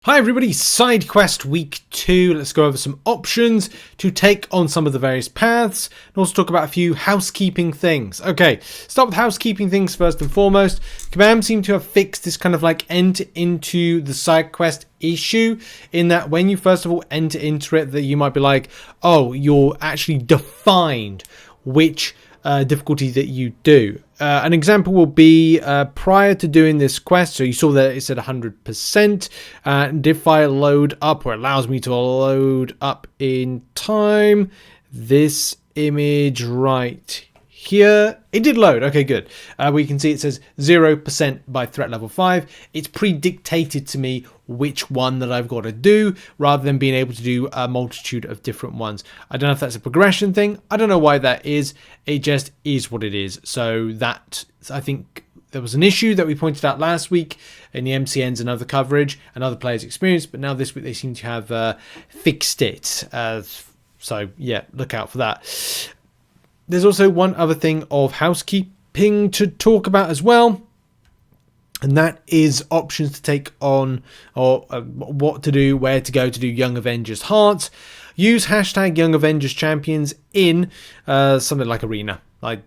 Hi everybody, side quest week 2. Let's go over some options to take on some of the various paths and also talk about a few housekeeping things. Okay, start with housekeeping things first and foremost. Kabam seem to have fixed this kind of like enter into the side quest issue in that when you first of all enter into it, that you might be like, oh, you're actually defined which difficulty that you do. An example will be prior to doing this quest, so you saw that it said 100%, and if I load up, or allows me to load up in time, this image right here, it did load. Okay, good. We can see it says 0% by threat level 5. It's pre-dictated to me which one that I've got to do, rather than being able to do a multitude of different ones. I don't know if that's a progression thing. I don't know why that is. It just is what it is. So that, I think there was an issue that we pointed out last week in the MCNs and other coverage and other players' experience, but now this week they seem to have fixed it. So yeah, look out for that. There's also one other thing of housekeeping to talk about as well, and that is options to take on, or what to do, where to go to do Young Avengers Hearts. Use hashtag Young Avengers Champions in something like Arena. Like,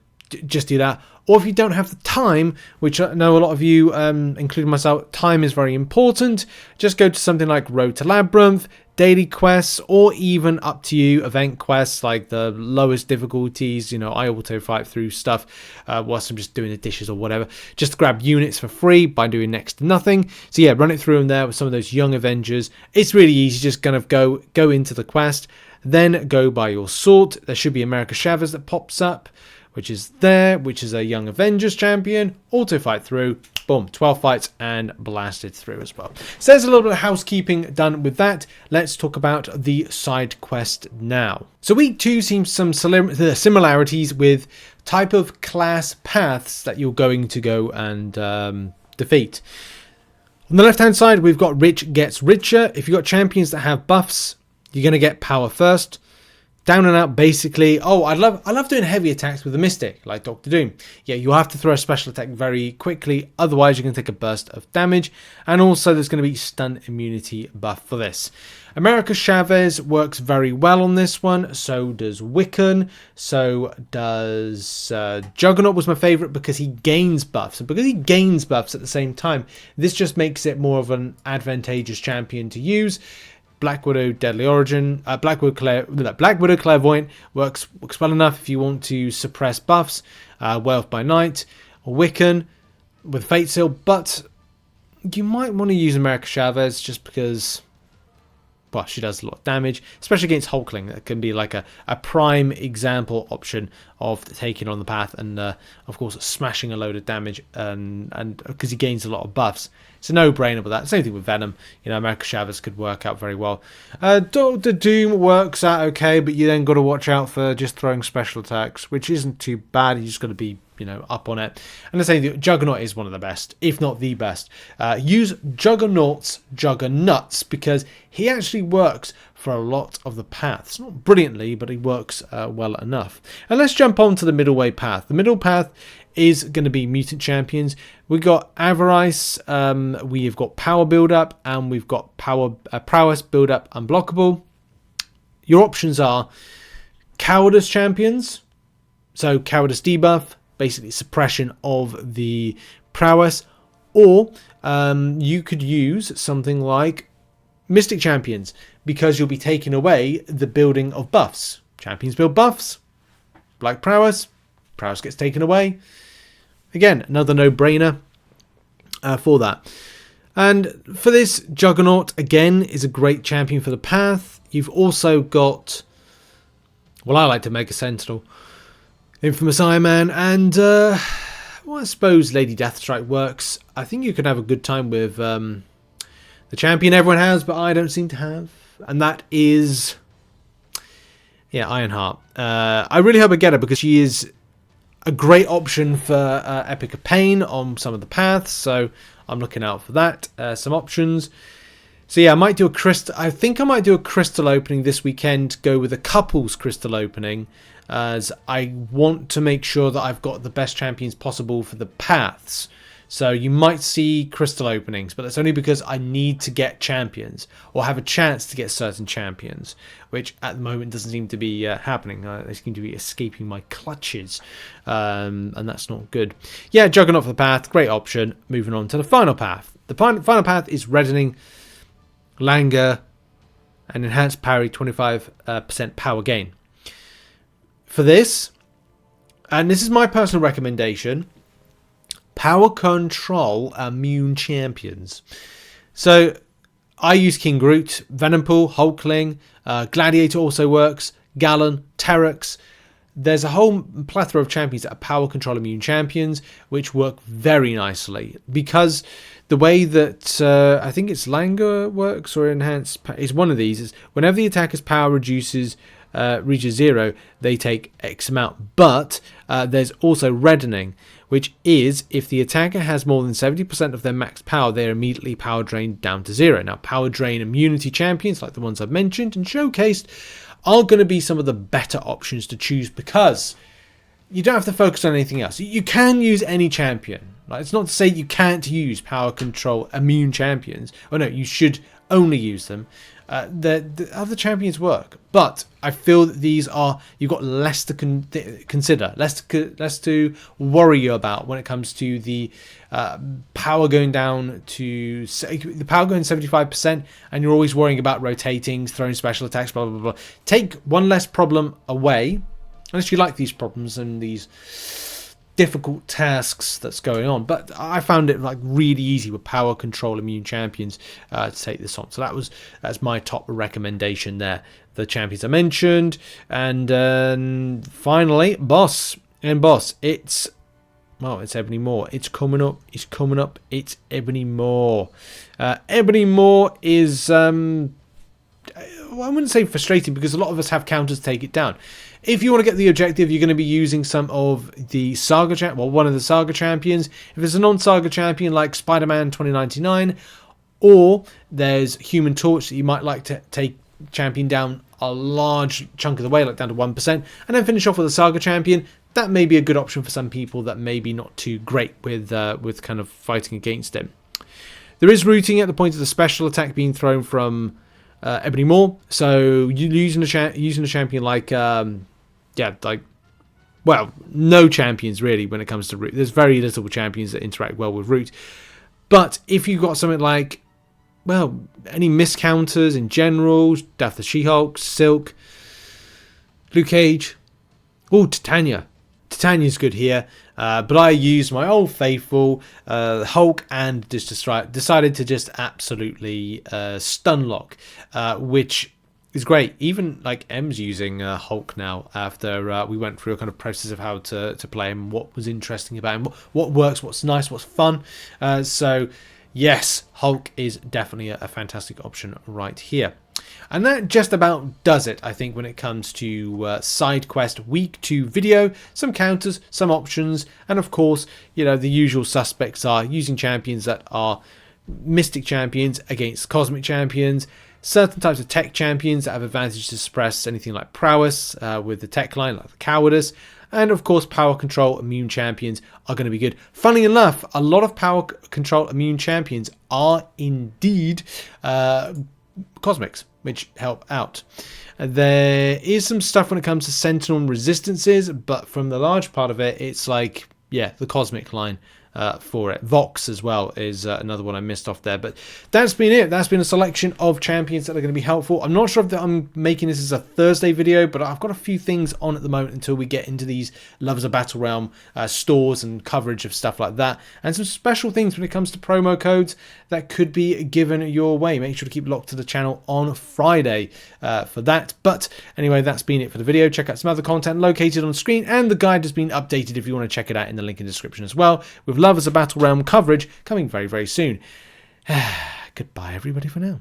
just do that. Or if you don't have the time, which I know a lot of you, including myself, time is very important, just go to something like Road to Labyrinth, daily quests, or even up to you event quests like the lowest difficulties. You know, I auto fight through stuff whilst I'm just doing the dishes or whatever, just to grab units for free by doing next to nothing. So yeah, run it through them there with some of those Young Avengers. It's really easy, just kind of go into the quest, then go by your sort. There should be America Chavez that pops up, which is there, which is a Young Avengers champion. Auto fight through, boom, 12 fights and blasted through as well. So there's a little bit of housekeeping done with that. Let's talk about the side quest now. So week 2 seems some similarities with type of class paths that you're going to go and defeat. On the left hand side, we've got Rich Gets Richer. If you've got champions that have buffs, you're going to get power first. Down and out, basically. Oh, I love doing heavy attacks with the Mystic, like Dr. Doom. Yeah, you have to throw a special attack very quickly, otherwise you're going to take a burst of damage. And also there's going to be stun immunity buff for this. America Chavez works very well on this one. So does Wiccan. So does Juggernaut was my favourite because he gains buffs. And because he gains buffs at the same time, this just makes it more of an advantageous champion to use. Black Widow Deadly Origin, Black Widow Clairvoyant works well enough if you want to suppress buffs. Wealth by Night, or Wiccan with Fate Seal, but you might want to use America Chavez just because, well, she does a lot of damage, especially against Hulkling. That can be like a prime example option of taking on the path and, of course, smashing a load of damage and because he gains a lot of buffs. It's a no-brainer with that. Same thing with Venom. You know, America Chavez could work out very well. Dr. Doom works out okay, but you then got to watch out for just throwing special attacks, which isn't too bad. You just got to be, you know, up on it. And the same thing, Juggernaut is one of the best, if not the best. Use Juggernaut's Juggernuts because he actually works for a lot of the paths. Not brilliantly, but he works well enough. And let's jump on to the middle way path. The middle path is going to be mutant champions. We've got Avarice, we have got power build up, and we've got prowess build up unblockable. Your options are cowardice champions, so cowardice debuff, basically suppression of the prowess, or you could use something like mystic champions because you'll be taking away the building of buffs. Champions build buffs, like prowess gets taken away. Again, another no-brainer for that. And for this, Juggernaut, again, is a great champion for the path. You've also got, well, I like to make a Sentinel, Infamous Iron Man, and, well, I suppose Lady Deathstrike works. I think you can have a good time with the champion everyone has, but I don't seem to have. And that is, yeah, Ironheart. I really hope I get her because she is a great option for Epic of Pain on some of the paths, so I'm looking out for that. Some options. So yeah, I might do a crystal. I think I might do a crystal opening this weekend. Go with a couples crystal opening, as I want to make sure that I've got the best champions possible for the paths. So you might see crystal openings, but that's only because I need to get champions or have a chance to get certain champions, which at the moment doesn't seem to be happening. They seem to be escaping my clutches, and that's not good. Yeah, Juggernaut for the path, great option. Moving on to the final path. The final path is Reddening, Langer, and Enhanced Parry, 25% power gain. For this, and this is my personal recommendation, Power Control Immune Champions. So I use King Groot, Venompool, Hulkling, Gladiator also works, Gallon, Terex. There's a whole plethora of champions that are Power Control Immune Champions, which work very nicely because the way that I think it's Langer works or Enhanced is one of these is whenever the attacker's power reaches 0, they take X amount. But there's also Reddening, which is if the attacker has more than 70% of their max power, they are immediately power drained down to 0. Now, power drain immunity champions like the ones I've mentioned and showcased are going to be some of the better options to choose because you don't have to focus on anything else. You can use any champion. Like, it's not to say you can't use Power Control Immune Champions. Oh no, you should only use them. The other champions work, but I feel that these are, you've got less to consider, less to worry about when it comes to the power going down to the power going 75%, and you're always worrying about rotating, throwing special attacks, blah blah blah. Take one less problem away, unless you like these problems and these difficult tasks that's going on. But I found it like really easy with Power Control Immune Champions to take this on. So that's my top recommendation there. The champions I mentioned, and finally Boss. It's Ebony Maw. It's coming up. It's Ebony Maw. Ebony Maw is I wouldn't say frustrating because a lot of us have counters to take it down. If you want to get the objective, you're going to be using some of the Saga one of the Saga champions. If it's a non-Saga champion like Spider-Man 2099, or there's Human Torch that you might like to take champion down a large chunk of the way, like down to 1%, and then finish off with a Saga champion, that may be a good option for some people that may be not too great with kind of fighting against him. There is routing at the point of the special attack being thrown from Ebony Maw, so using a champion like no champions really when it comes to root. There's very little champions that interact well with root, but if you've got something like, well, any miscounters in general, Death of She-Hulk, Silk, Luke Cage, Titania's good here, but I used my old faithful Hulk and just decided to just absolutely stun lock, which is great. Even like M's using Hulk now after we went through a kind of process of how to play him, what was interesting about him, what works, what's nice, what's fun. So yes, Hulk is definitely a fantastic option right here. And that just about does it, I think, when it comes to side quest week 2 video. Some counters, some options, and of course, you know, the usual suspects are using champions that are mystic champions against cosmic champions, certain types of tech champions that have advantage to suppress anything like prowess with the tech line, like the cowardice, and of course Power Control Immune Champions are going to be good. Funnily enough, a lot of Power Control Immune Champions are indeed cosmics, which help out. There is some stuff when it comes to Sentinel resistances, but from the large part of it, it's like, yeah, the cosmic line for it. Vox as well is another one I missed off there. But that's been it. That's been a selection of champions that are going to be helpful. I'm not sure if I'm making this as a Thursday video, but I've got a few things on at the moment until we get into these Lovers of Battle Realm stores and coverage of stuff like that, and some special things when it comes to promo codes that could be given your way. Make sure to keep locked to the channel on Friday for that. But anyway, that's been it for the video. Check out some other content located on screen, and the guide has been updated if you want to check it out in the link in the description as well, with Lovers of Battle Realm coverage coming very, very soon. Goodbye, everybody, for now.